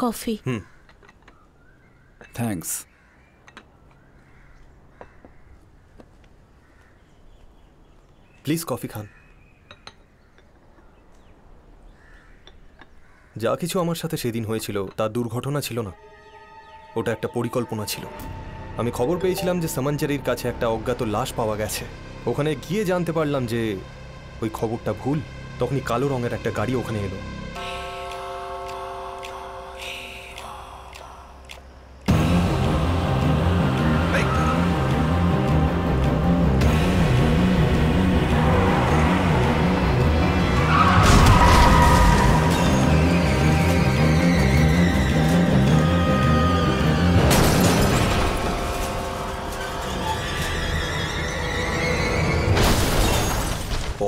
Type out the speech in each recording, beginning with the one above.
Coffee. Thanks. Please coffee খান। যা কিছু আমার সাথে সেদিন হয়েছিল তা দুর্ঘটনা ছিল না, ওটা একটা পরিকল্পনা ছিল। আমি খবর পেয়েছিলাম যে সামাঞ্জারির কাছে একটা অজ্ঞাত লাশ পাওয়া গেছে। ওখানে গিয়ে জানতে পারলাম যে ওই খবরটা ভুল। তখনই কালো রঙের একটা গাড়ি ওখানে এলো।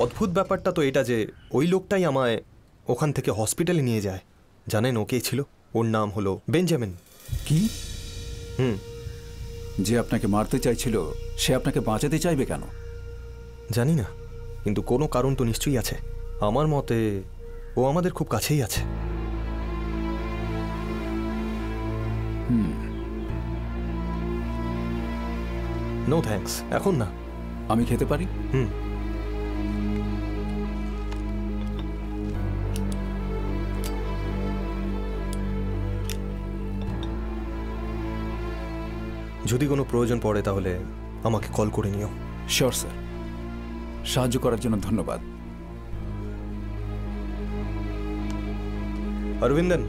অদ্ভুত ব্যাপারটা তো এটা যে ওই লোকটাই আমায় ওখান থেকে হসপিটালে নিয়ে যায়। জানেন ও কে ছিল? ওর নাম হলো বেঞ্জামিন। কি? যে আপনাকে মারতে চাইছিল সে আপনাকে বাঁচাতে চাইবে কেন? জানি না, কিন্তু কোনো কারণ তো নিশ্চয়ই আছে। আমার মতে ও আমাদের খুব কাছেই আছে। নো থ্যাঙ্কস, এখন না। আমি খেতে পারি? যদি কোনো প্রয়োজন পড়ে তাহলে আমাকে কল করে নিও। Sure sir. সাহায্য করার জন্য ধন্যবাদ। অরবিন্দন,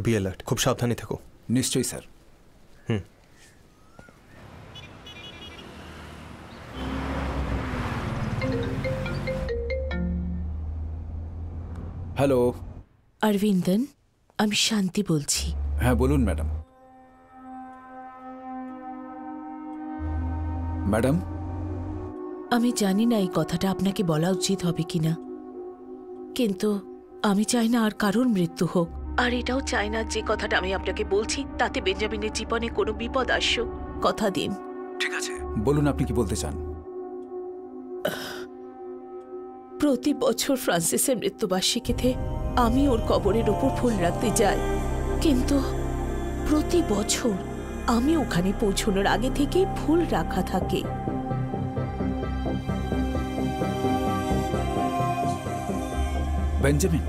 বি অ্যালার্ট, খুব সাবধানে থেকো। নিশ্চয়ই স্যার। হ্যালো। অরবিন্দন, আমি শান্তি বলছি। হ্যাঁ বলুন ম্যাডাম। ম্যাডাম, আমি জানি না এই কথাটা আপনাকে বলা উচিত হবে কিনা, কিন্তু আমি চাই না আর কারোর মৃত্যু হোক। আর এটাও চাই না যে কথাটা আমি আপনাকে বলছি তাতে বেঞ্জামিনের জীবনে কোনো বিপদ আসুক। কথা দিন। ঠিক আছে, বলুন আপনি কি বলতে চান। প্রতি বছর ফ্রান্সিসের মৃত্যুবার্ষিকীতে আমি ওর কবরের ওপর ফুল রাখতে যাই, কিন্তু প্রতি বছর আমি ওখানে পৌঁছানোর আগে থেকেই ফুল রাখা থাকে। বেঞ্জামিন?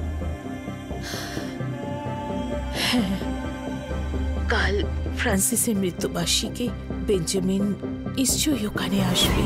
হ্যাঁ, কাল ফ্রান্সিসের মৃত্যুবার্ষিকী। বেঞ্জামিন নিশ্চয়ই ওখানে আসবে।